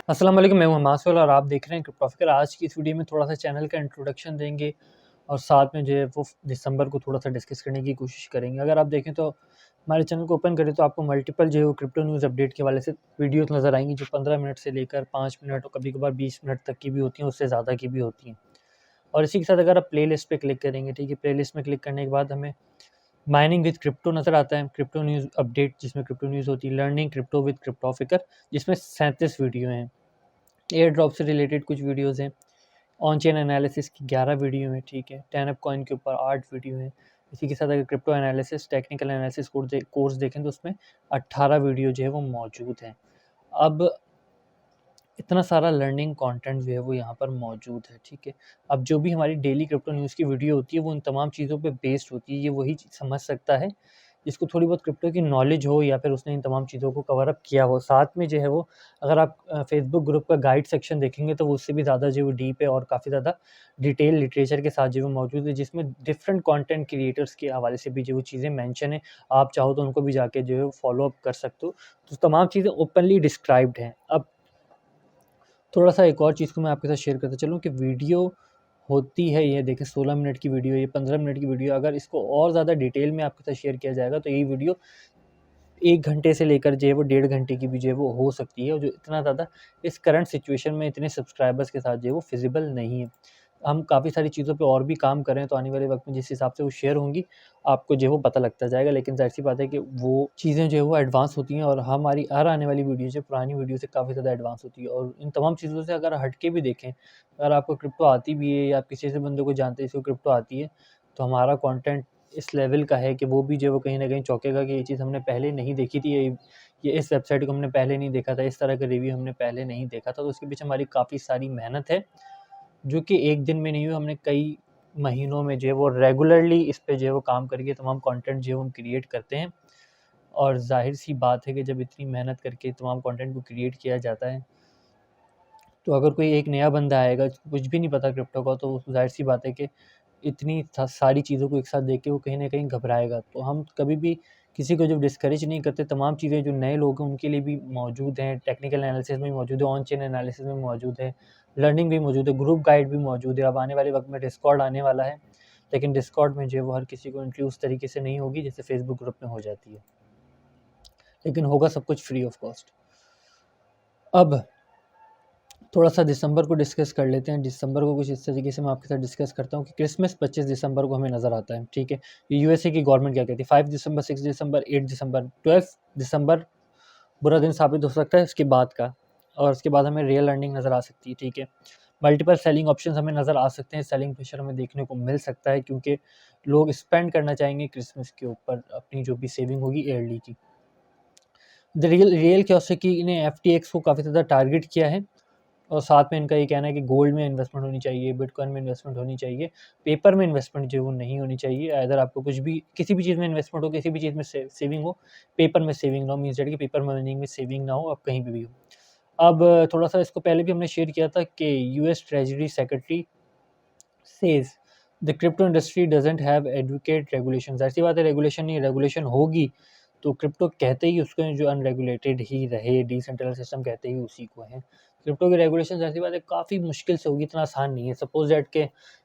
अस्सलाम वालेकुम, मैं हूं हमास और आप देख रहे हैं क्रिप्टोफिकर। आज की इस वीडियो में थोड़ा सा चैनल का इंट्रोडक्शन देंगे और साथ में जो है वो दिसंबर को थोड़ा सा डिस्कस करने की कोशिश करेंगे। अगर आप देखें तो हमारे चैनल को ओपन करें तो आपको मल्टीपल जो है वो क्रिप्टो न्यूज़ अपडेट के हवाले से वीडियोस नज़र आएंगी, जो 15 मिनट से लेकर 5 मिनट और कभी कभार 20 मिनट तक की भी होती हैं, उससे ज़्यादा की भी होती हैं। और इसी के साथ अगर आप प्ले लिस्ट पर क्लिक करेंगे, ठीक है, प्ले लिस्ट में क्लिक करने के बाद हमें माइनिंग विद क्रिप्टो नज़र आता है, क्रिप्टो न्यूज़ अपडेट जिसमें क्रिप्टो न्यूज़ होती है, लर्निंग क्रिप्टो विद क्रिप्टोफिकर जिसमें 37 वीडियो हैं, एयर ड्रॉप से रिलेटेड कुछ वीडियोज़ हैं, ऑन चेन एनालिसिस की 11 वीडियो हैं, ठीक है, 10 अप कॉइन के ऊपर 8 वीडियो हैं। इसी के साथ अगर crypto analysis technical analysis course देखें तो उसमें 18 वीडियो जो है वो मौजूद हैं। अब इतना सारा लर्निंग कंटेंट जो है वो यहाँ पर मौजूद है, ठीक है। अब जो भी हमारी डेली क्रिप्टो न्यूज़ की वीडियो होती है वो उन तमाम चीज़ों पे बेस्ड होती है। ये वही समझ सकता है जिसको थोड़ी बहुत क्रिप्टो की नॉलेज हो या फिर उसने इन तमाम चीज़ों को कवर अप किया हो। साथ में जो है वो अगर आप फेसबुक ग्रुप का गाइड सेक्शन देखेंगे तो वो उससे भी ज़्यादा जो है वो डीप है और काफ़ी ज़्यादा डिटेल लिटरेचर के साथ जो है वो मौजूद है, जिसमें डिफरेंट कंटेंट क्रिएटर्स के हवाले से भी जो वो चीज़ें मेंशन है। आप चाहो तो उनको भी जाके जो है वो फॉलो अप कर सकते हो। तो तमाम चीज़ें ओपनली डिस्क्राइब्ड हैं। अब थोड़ा-सा एक और चीज़ को मैं आपके साथ शेयर करता चलूँ कि वीडियो होती है, ये देखें 16 मिनट की वीडियो, ये 15 मिनट की वीडियो, अगर इसको और ज़्यादा डिटेल में आपके साथ शेयर किया जाएगा तो ये वीडियो 1 घंटे से लेकर जो है वो 1.5 घंटे की भी जो है वो हो सकती है, और जो इतना ज़्यादा इस करंट सिचुएशन में इतने सब्सक्राइबर्स के साथ जो है वो फिज़िबल नहीं है। हम काफ़ी सारी चीज़ों पे और भी काम कर रहे हैं, तो आने वाले वक़्त में जिस हिसाब से वो शेयर होंगी, आपको जो है वो पता लगता जाएगा। लेकिन ज़ाहिर-सी बात है कि वो चीज़ें जो है वो एडवांस होती हैं और हमारी हर आने वाली वीडियो जो पुरानी वीडियो से काफ़ी ज़्यादा एडवांस होती है। और इन तमाम चीज़ों से अगर हट के भी देखें, अगर आपको क्रिप्टो आती भी है या आप किसी ऐसे बंदे को जानते हैं जिसको क्रिप्टो आती है, तो हमारा कंटेंट इस लेवल का है कि वो भी जो है वो कहीं न कहीं चौंकेगा कि ये चीज़ हमने पहले नहीं देखी थी, ये इस वेबसाइट को हमने पहले नहीं देखा था, इस तरह का रिव्यू हमने पहले नहीं देखा था। तो उसके पीछे हमारी काफ़ी सारी मेहनत है, जो कि एक दिन में नहीं हुई, हमने कई महीनों में जो है वो रेगुलरली इस पे जो है वो काम करके तमाम कंटेंट जो है वो हम क्रिएट करते हैं। और ज़ाहिर-सी बात है कि जब इतनी मेहनत करके तमाम कंटेंट को क्रिएट किया जाता है, तो अगर कोई एक नया बंदा आएगा जिसको कुछ भी नहीं पता क्रिप्टो का, तो ज़ाहिर-सी बात है कि इतनी सारी चीज़ों को एक साथ देख के वो कहीं न कहीं घबराएगा। तो हम कभी भी किसी को जब डिस्करेज नहीं करते, तमाम चीज़ें जो नए लोग हैं उनके लिए भी मौजूद हैं, टेक्निकल एनालिसिस में मौजूद है, ऑन चेन एनालिसिस में मौजूद है, लर्निंग भी मौजूद है, ग्रुप गाइड भी मौजूद है। अब आने वाले वक़्त में डिस्कॉर्ड आने वाला है, लेकिन डिस्कॉर्ड में जो है वो हर किसी को एंट्री उस तरीके से नहीं होगी जैसे फेसबुक ग्रुप में हो जाती है, लेकिन होगा सब कुछ फ्री ऑफ कॉस्ट। अब थोड़ा-सा दिसंबर को डिस्कस कर लेते हैं। दिसंबर को कुछ इस तरीके से मैं आपके साथ डिस्कस करता हूँ कि क्रिसमस 25 दिसंबर को हमें नज़र आता है, ठीक है। यूएसए की गवर्नमेंट क्या कहती है, 5 दिसंबर, 6 दिसंबर, 8 दिसंबर, 12 दिसंबर बुरा दिन साबित हो सकता है उसके बाद का, और उसके बाद हमें रियल अर्निंग नज़र आ सकती है, ठीक है। मल्टीपल सेलिंग ऑप्शंस हमें नज़र आ सकते हैं, सेलिंग प्रेशर हमें देखने को मिल सकता है, क्योंकि लोग स्पेंड करना चाहेंगे क्रिसमस के ऊपर अपनी जो भी सेविंग होगी ईयरली की। द रियल क्योंसिटी ने एफटीएक्स को काफ़ी ज़्यादा टारगेट किया है, और साथ में इनका ये कहना है कि गोल्ड में इन्वेस्टमेंट होनी चाहिए, बिटकॉइन में इन्वेस्टमेंट होनी चाहिए, पेपर में इन्वेस्टमेंट जो है वो नहीं होनी चाहिए। अगर आपको कुछ भी किसी भी चीज़ में इन्वेस्टमेंट हो, किसी भी चीज़ में सेविंग हो, पेपर में सेविंग ना हो, मीन्स दैट कि पेपर मनी में सेविंग ना हो, आप कहीं पे भी हो। अब थोड़ा-सा इसको पहले भी हमने शेयर किया था कि US treasury secretary says the crypto industry doesn't have adequate regulations. ऐसी बात है, रेगुलेशन नहीं, रेगुलेशन होगी तो क्रिप्टो कहते ही उसको हैं जो अनरेगुलेटेड ही रहे, डिसेंट्रलाइज़्ड सिस्टम कहते ही उसी को हैं। क्रिप्टो की रेगुलेशंस ऐसी बात है काफ़ी मुश्किल से होगी, इतना आसान नहीं है। सपोज़ दैट के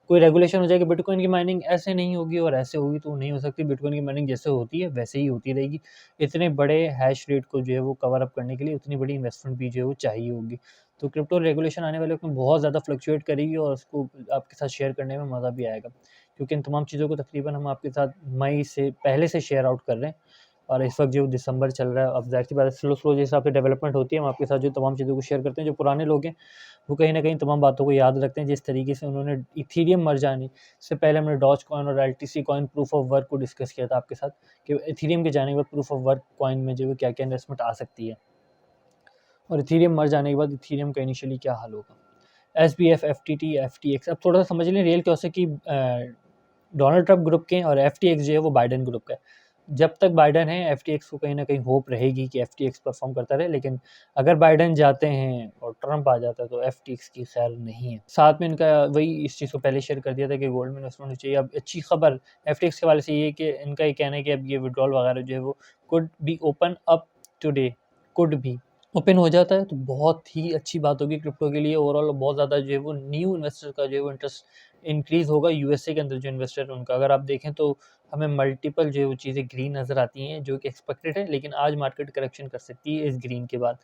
कोई रेगुलेशन हो जाए कि बिटकॉइन की माइनिंग ऐसे नहीं होगी और ऐसे होगी, तो नहीं हो सकती। बिटकॉइन की माइनिंग जैसे होती है वैसे ही होती रहेगी। इतने बड़े हैश रेट को जो है वो कवर अप करने के लिए उतनी बड़ी इन्वेस्टमेंट भी जो है वो चाहिए होगी। तो क्रिप्टो रेगुलेशन आने वाले वक़्त में बहुत ज़्यादा फ्लक्चुएट करेगी और उसको आपके साथ शेयर करने में मज़ा भी आएगा, क्योंकि इन तमाम चीज़ों को तकरीबन हम आपके साथ मई से पहले से शेयर आउट कर रहे हैं, और इस वक़्त जो दिसंबर चल रहा है, अब ज़ाहिर-सी बात है स्लो जिस हिसाब से डेवलपमेंट होती है, हम आपके साथ जो तमाम चीज़ों को शेयर करते हैं। जो पुराने लोग हैं, वो कहीं न कहीं तमाम बातों को याद रखते हैं, जिस तरीके से उन्होंने इथीरियम मर्ज आने से पहले हमने डॉज कॉइन और LTC coin proof of work को डिस्कस किया था आपके साथ, कि इथीरियम के जाने के बाद प्रूफ ऑफ वर्क कॉइन में जो है क्या-क्या इन्वेस्टमेंट आ सकती है, और इथीरियम मर जाने के बाद इथीरियम का इनिशियली क्या हाल होगा। एसबीएफ, एफटीटी, एफटीएक्स, अब थोड़ा-सा समझ लें रियल क्योंसिटी डोनाल्ड ट्रंप ग्रुप के हैं और एफटीएक्स जो है वो बाइडेन ग्रुप का है। जब तक बाइडेन है, एफटीएक्स को कहीं न कहीं होप रहेगी कि एफटीएक्स परफ़ॉर्म करता रहे, लेकिन अगर बाइडेन जाते हैं और ट्रंप आ जाता है तो एफटीएक्स की खैर नहीं है। साथ में इनका वही इस चीज़ को पहले शेयर कर दिया था कि गोल्ड में इन्वेस्टमेंट होनी चाहिए। अब अच्छी खबर एफटीएक्स के हवाले से ये है कि इनका ये कहना है कि अब ये विथड्रॉल वगैरह जो है वो could be open up today, could be. Open हो जाता है तो बहुत ही अच्छी बात होगी क्रिप्टो के लिए। ओवरऑल बहुत ज़्यादा जो है वो न्यू इन्वेस्टर का जो है वो इंटरेस्ट इंक्रीज़ होगा यूएसए के अंदर जो इन्वेस्टर है उनका। अगर आप देखें तो हमें मल्टीपल जो है वो चीज़ें ग्रीन नज़र आती हैं जो कि एक्सपेक्टेड है, लेकिन आज मार्केट करेक्शन कर सकती है इस ग्रीन के बाद।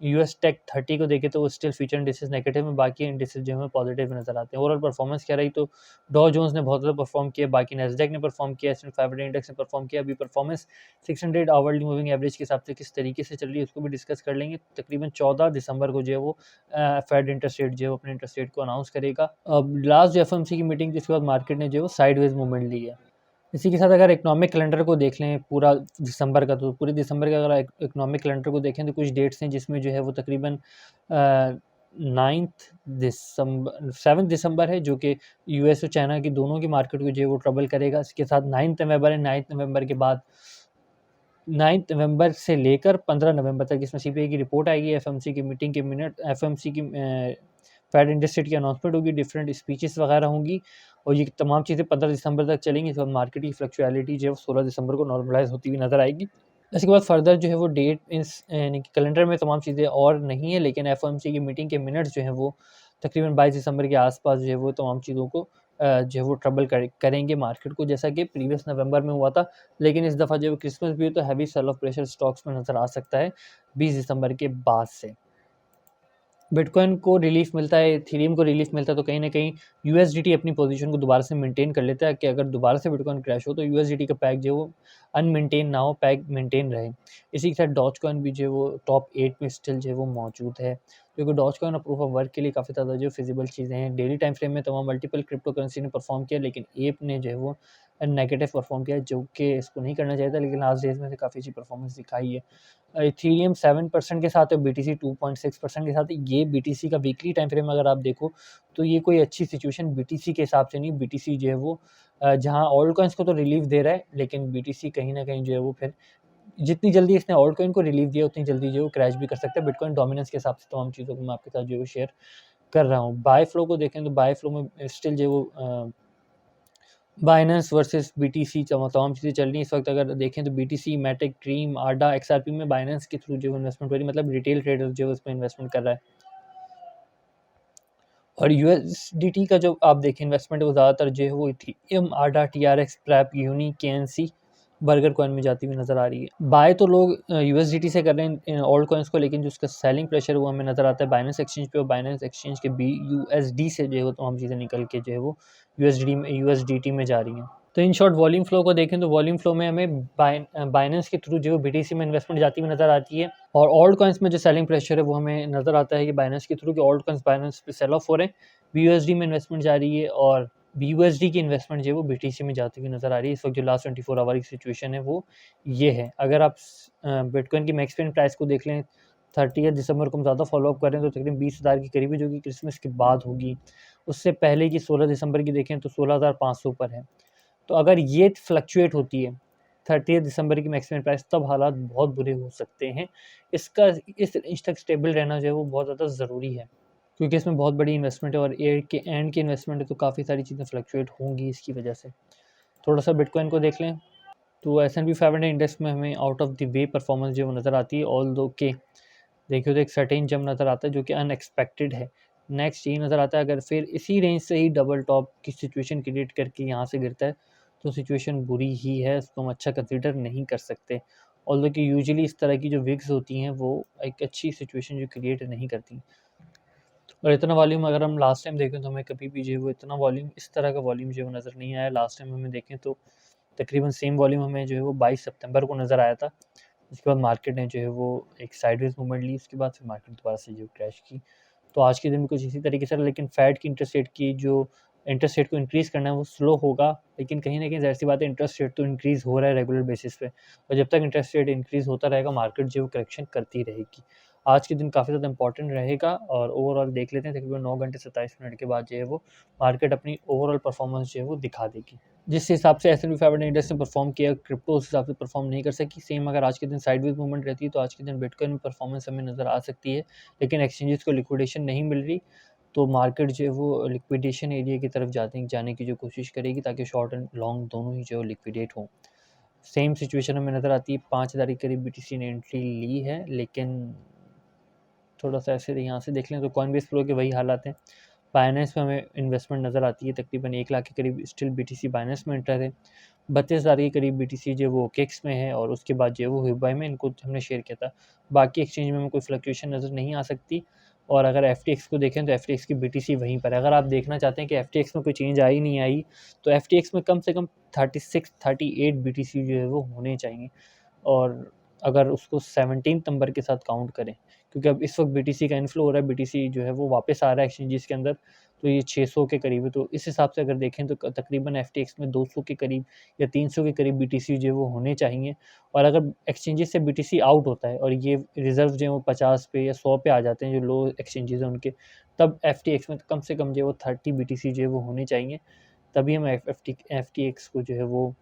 यूएस टेक 30 को देखें तो वो स्टिल फ्यूचर इंडिसेस नेगेटिव में, बाकी इंडिसेस जो है पॉजिटिव नज़र आते हैं। ओवरऑल परफॉर्मेंस क्या रही तो डॉ जोन्स ने बहुत ज़्यादा परफॉर्म किया, बाकी नैस्डैक ने परफॉर्म किया, एस एंड पी 500 इंडेक्स ने परफॉर्म किया। अभी परफॉर्मेंस 600 आवरली मूविंग एवरेज के हिसाब से किस तरीके से चल रही है उसको भी डिस्कस कर लेंगे। तकरीबन 14 दिसंबर को जो है वो फेड इंटरेस्ट रेट जो है वो अपने इंटरेस्ट रेट को अनाउंस करेगा। अब लास्ट जो एफएमसी की मीटिंग जिसके बाद मार्केट ने जो है वो साइडवेज मूवमेंट ली है। इसी के साथ अगर इकोनॉमिक कैलेंडर को देख लें पूरा दिसंबर का, तो पूरे दिसंबर का अगर इकोनॉमिक कैलेंडर को देखें तो कुछ डेट्स हैं जिसमें जो है वो तकरीबन 9 दिसंबर 7 दिसंबर है जो कि यूएस और चाइना की दोनों की मार्केट को जो है वो ट्रबल करेगा। इसके साथ 9 नवंबर है। 9 नवंबर के बाद 9 नवंबर से लेकर 15 नवंबर तक इसमें सीपीआई की रिपोर्ट आएगी, एफएमसी की मीटिंग के मिनट, एफएमसी की फेड इंटरेस्ट रेट की अनाउंसमेंट होगी, डिफरेंट स्पीचेस वगैरह होंगी और ये तमाम चीज़ें 15 दिसंबर तक चलेंगी। इसके बाद मार्केट की फ्लक्चुअलिटी जो है 16 दिसंबर को नॉर्मलाइज होती हुई नजर आएगी। इसके बाद फर्दर जो है वो डेट इस यानी कि कैलेंडर में तमाम चीज़ें और नहीं है, लेकिन एफओएमसी की मीटिंग के मिनट्स जो हैं वो तकरीबन 22 दिसंबर के आसपास जो है वो तमाम चीज़ों को जो है वो ट्रबल करेंगे मार्केट को, जैसा कि प्रीवियस नवंबर में हुआ था। लेकिन इस दफ़ा जो है क्रिसमस भी है तो heavy sell off pressure stocks में नज़र आ सकता है 20 दिसंबर के बाद से। बिटकॉइन को रिलीफ मिलता है, इथेरियम को रिलीफ मिलता है तो कहीं न कहीं यूएसडीटी अपनी पोजीशन को दोबारा से मेंटेन कर लेता है कि अगर दोबारा से बिटकॉइन क्रैश हो तो यूएसडीटी का पैक जो है वो अनमेंटेन ना हो, पैक मेंटेन रहे। इसी के साथ डॉजकॉइन भी जो है वो टॉप 8 में स्टिल जो है वो मौजूद है, क्योंकि डॉजकॉइन और प्रूफ ऑफ वर्क के लिए काफ़ी ज़्यादा जो फिजिबल चीज़ें हैं। डेली टाइम फ्रेम में तमाम मल्टीपल क्रिप्टो करेंसी ने परफॉर्म किया, लेकिन एप ने जो है वो नेगेटिव परफॉर्म किया, जो कि इसको नहीं करना चाहिए था, लेकिन लास्ट डेज में से काफ़ी अच्छी परफॉर्मेंस दिखाई है। इथेरियम 7% के साथ है, बीटीसी 2.6% के साथ है। ये बीटीसी का वीकली टाइम फ्रेम अगर आप देखो तो ये कोई अच्छी सिचुएशन बीटीसी के हिसाब से नहीं। बीटीसी जो है वो जहाँ ऑल्ट कॉइन्स को तो रिलीफ दे रहा है, लेकिन बीटीसी कहीं न कहीं जो है वो फिर जितनी जल्दी इसने ऑल्ट कॉइन को रिलीफ दिया उतनी जल्दी जो है वो क्रैश भी कर सकता है। बिटकॉइन डोमिनेंस के हिसाब से तमाम चीज़ों को मैं आपके साथ जो है वो शेयर कर रहा हूँ। बाय फ्लो को देखें तो बाय फ्लो में स्टिल जो है वो बाइनेंस वर्सेस बीटीसी तमाम चीज़ें चल रही हैं इस वक्त। अगर देखें तो बीटीसी, मैटिक, ड्रीम, आडा, एक्सआरपी में बाइनेंस के थ्रू जो इन्वेस्टमेंट हो रही है, मतलब रिटेल ट्रेडर जो है उसमें इन्वेस्टमेंट कर रहा है। और यूएसडीटी का जो आप देखें इन्वेस्टमेंट है वो ज़्यादातर जो है वो इथेरियम, आडा, टीआरएक्स, ट्रैप, यूनी, केएनसी, बर्गर कॉइन में जाती हुई नज़र आ रही है। बाय तो लोग यूएसडीटी से कर रहे हैं ऑल्ट कॉइन्स को, लेकिन जो उसका सेलिंग प्रेशर वो हमें नज़र आता है बाइनेंस एक्सचेंज पे, और बाइनेंस एक्सचेंज के बीयूएसडी से जो है वो तमाम चीज़ें निकल के जो है वो यूएसडीटी में जा रही हैं। तो इन शॉर्ट वॉल्यूम फ्लो को देखें तो वॉल्यूम फ्लो में हमें बाइनेंस के थ्रू जो बीटीसी में इन्वेस्टमेंट जाती हुई नज़र आती है, और ऑल्ट कॉइन्स में जो सेलिंग प्रेशर है वो हमें नज़र आता है कि बाइनेंस के थ्रू कि ऑल्ट कॉइन्स बाइनेंस पे सेल ऑफ हो रहे हैं, बीयूएसडी में इन्वेस्टमेंट जा रही है, और बीयूएसडी की इन्वेस्टमेंट जो है वो बीटीसी में जाती हुई नज़र आ रही है। इस वक्त जो लास्ट 24 आवर की सिचुएशन है वो ये है। अगर आप बिटकॉइन की मैक्स पेन प्राइस को देख लें 30 दिसंबर को हम ज़्यादा फॉलोअप करें तो तकरीबन 20,000 के करीब है, जो कि क्रिसमस के बाद होगी। उससे पहले की 16 दिसंबर की देखें तो 16,500 पर है। तो अगर ये फ्लक्चुएट होती है 30 दिसंबर की मैक्सिमम प्राइस, तब हालात बहुत बुरे हो सकते हैं। इसका इस रेंज तक स्टेबल रहना जो है वो बहुत ज़्यादा ज़रूरी है, क्योंकि इसमें बहुत बड़ी इन्वेस्टमेंट है और एयर के एंड की इन्वेस्टमेंट है, तो काफ़ी सारी चीज़ें फ्लक्चुएट होंगी इसकी वजह से। थोड़ा सा बिटकॉइन को देख लें तो S&P 500 इंडेक्स में हमें out of the way performance जो नज़र आती है, ऑल दो के देखिए तो एक सर्टेन जंप नज़र आता है जो कि अनएक्सपेक्टेड है। नेक्स्ट ये नज़र आता है अगर फिर इसी रेंज से ही डबल टॉप की सिचुएशन क्रिएट करके यहाँ से गिरता है तो सिचुएशन बुरी ही है, उसको हम अच्छा कंसीडर नहीं कर सकते। ऑल्दो कि यूजुअली इस तरह की जो विग्स होती हैं वो एक अच्छी सिचुएशन जो क्रिएट नहीं करती। और इतना वॉल्यूम अगर हम लास्ट टाइम देखें तो हमें कभी भी जो है वो इतना वॉल्यूम, इस तरह का वॉल्यूम जो है वो नज़र नहीं आया। लास्ट टाइम हमें देखें तो तकरीबन सेम वॉल्यूम हमें जो है वो 22 सितंबर को नज़र आया था। उसके बाद मार्केट ने जो है वो एक साइडवेज मूवमेंट ली, उसके बाद फिर मार्केट दोबारा से जो क्रैश की। तो आज के दिन भी कुछ इसी तरीके से, लेकिन फेड की इंटरेस्ट रेट की जो इंटरेस्ट रेट को इंक्रीज़ करना है वो स्लो होगा, लेकिन कहीं न कहीं ज़ाहिर-सी बात है इंटरेस्ट रेट तो इंक्रीज़ हो रहा है रेगुलर बेसिस पे, और जब तक इंटरेस्ट रेट इंक्रीज़ होता रहेगा मार्केट जो है वो करेक्शन करती रहेगी। आज के दिन काफ़ी ज़्यादा इंपॉर्टेंट रहेगा, और ओवरऑल देख लेते हैं तकरीबन 9 घंटे 27 मिनट के बाद जो है वो मार्केट अपनी ओवरऑल परफॉर्मेंस जो है वो दिखा देगी। जिस हिसाब से S&P 500 इंडेक्स ने परफॉर्म किया, क्रिप्टो उस हिसाब से परफॉर्म नहीं कर सकी। सेम अगर आज के दिन साइडवेज मूवमेंट रहती है तो आज के दिन बिटकॉइन में परफॉर्मेंस हमें नज़र आ सकती है, लेकिन एक्सचेंजेस को लिक्विडेशन नहीं मिल रही, तो मार्केट जो है वो लिक्विडेशन एरिया की तरफ जाने की जो कोशिश करेगी, ताकि शॉर्ट एंड लॉन्ग दोनों ही जो है लिक्विडेट हों। सेम सिचुएशन हमें नज़र आती है, 5,000 के करीब बीटीसी ने एंट्री ली है, लेकिन थोड़ा-सा ऐसे यहाँ से देख लें तो कॉइनबेस प्रो के वही हालात हैं। बाइनेंस में हमें इन्वेस्टमेंट नज़र आती है, तकरीबन 1 लाख के करीब स्टिल बीटीसी बाइनेंस में एंटर है। 32,000 के करीब बीटीसी जो है वो ओकेक्स में है और उसके बाद जो है वो हुबई में, इनको हमने शेयर किया था। बाकी एक्सचेंज में हमें कोई फ्लक्चुएशन नज़र नहीं आ सकती। और अगर एफटीएक्स को देखें तो एफटीएक्स की बीटीसी वहीं पर है। अगर आप देखना चाहते हैं कि एफटीएक्स में कोई चेंज आई नहीं आई, तो एफटीएक्स में कम से कम 36-38 बीटीसी जो है वो होने चाहिए। और अगर उसको 17 नंबर के साथ काउंट करें, क्योंकि अब इस वक्त बीटीसी का इनफ्लो हो रहा है, बीटीसी जो है वो वापस आ रहा है एक्सचेंजेस के अंदर, तो ये 600 के करीब है। तो इस हिसाब से अगर देखें तो तकरीबन एफटीएक्स में 200 के करीब या 300 के करीब बीटीसी जो है वो होने चाहिए। और अगर एक्सचेंजेस से बीटीसी आउट होता है और ये रिजर्व जो है वो 50 पे या 100 पे आ जाते हैं, जो लो एक्सचेंजेस हैं उनके, तब एफटीएक्स में कम से कम जो है वो 30 बीटीसी जो है वो होने चाहिए। तभी हम एफटीएक्स को जो है वो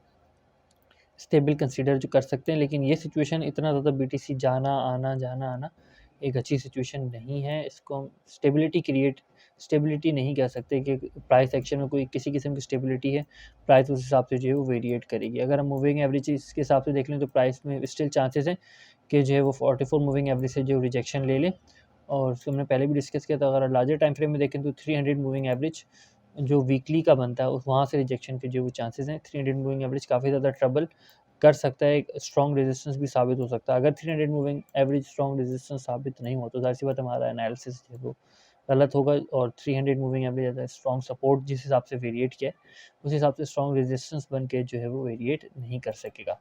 स्टेबल कंसीडर जो कर सकते हैं। लेकिन ये सिचुएशन इतना ज़्यादा बीटीसी जाना आना एक अच्छी सिचुएशन नहीं है। इसको हम स्टेबिलिटी नहीं कह सकते कि प्राइस एक्शन में कोई किसी किस्म की स्टेबिलिटी है। प्राइस उस हिसाब से जो है वो वेरिएट करेगी। अगर हम मूविंग एवरेज के हिसाब से देख लें तो प्राइस में स्टिल चांसेस हैं कि जो है वो 44 मूविंग एवरेज से जो रिजेक्शन ले लें। और उसको हमने पहले भी डिस्कस किया था। अगर लार्जर टाइम फ्रेम में देखें तो 300 मूविंग एवरेज जो वीकली का बनता है, उस वहाँ से रिजेक्शन के जो वो चांसेस हैं। 300 मूविंग एवरेज काफ़ी ज़्यादा ट्रबल कर सकता है, एक स्ट्रॉन्ग रेजिस्टेंस भी साबित हो सकता है। अगर 300 मूविंग एवरेज स्ट्रॉन्ग रेजिस्टेंस साबित नहीं हो तो ज़ाहिर-सी बात है हमारा एनालिसिस जो है वो गलत होगा। और 300 moving average as a strong support जिस हिसाब से वेरिएट किया है, उस हिसाब से स्ट्रॉन्ग रेजिस्टेंस बन के जो है वो वेरिएट नहीं कर सकेगा।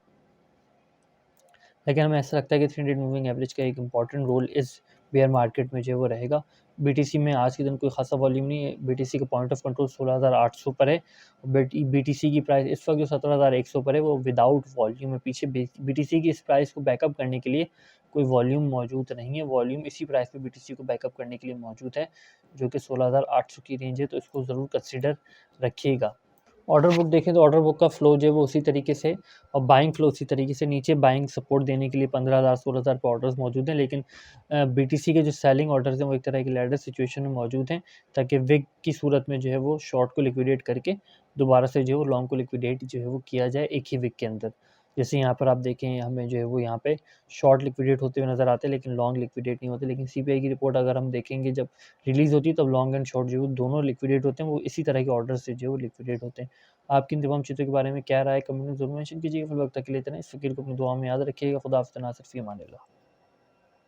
लेकिन हमें ऐसा लगता है कि 300 मूविंग एवरेज का एक इंपॉर्टेंट रोल इस बेयर मार्केट में जो है वो रहेगा। बीटीसी में आज के दिन कोई खासा वॉल्यूम नहीं है। बीटीसी का पॉइंट ऑफ कंट्रोल 16,800 पर है। बीटीसी की प्राइस इस वक्त जो 17,100 पर है वो विदाउट वॉल्यूम है। पीछे बीटीसी की इस प्राइस को बैकअप करने के लिए कोई वॉल्यूम मौजूद नहीं है। वॉल्यूम इसी प्राइस पे बीटीसी को बैकअप करने के लिए मौजूद है, जो कि 16,800 की रेंज है, तो इसको ज़रूर कंसिडर रखिएगा। ऑर्डर बुक देखें तो ऑर्डर बुक का फ्लो जो है वो उसी तरीके से, और बाइंग फ्लो उसी तरीके से नीचे बाइंग सपोर्ट देने के लिए 15,000 16,000 पे ऑर्डर्स मौजूद हैं। लेकिन बीटीसी के जो सेलिंग ऑर्डर्स हैं वो एक तरह की लैडर सिचुएशन में मौजूद हैं, ताकि विग की सूरत में जो है वो शॉर्ट को लिक्विडेट करके दोबारा से जो है वो लॉन्ग को लिक्विडेट जो है वो किया जाए एक ही विग के अंदर। जैसे यहाँ पर आप देखें, हमें जो है वो यहाँ पे शॉर्ट लिक्विडेट होते हुए नज़र आते हैं, लेकिन लॉन्ग लिक्विडेट नहीं होते। लेकिन सीपीआई की रिपोर्ट अगर हम देखेंगे, जब रिलीज़ होती है तब लॉन्ग एंड शॉर्ट जो है दोनों लिक्विडेट होते हैं। वो इसी तरह के ऑर्डर से जो है वो लिक्विडेट होते हैं। आपकी इन तमाम चीज़ों के बारे में क्या राय है, कमेंट में ज़रूर मेंशन कीजिएगा। फिर वक्त तक के लिए इतना ही। इस फ़िक्र को अपनी दुआ में याद रखिएगा। खुदा हाफ़िज़, नासिर फ़ी अमानिल्लाह।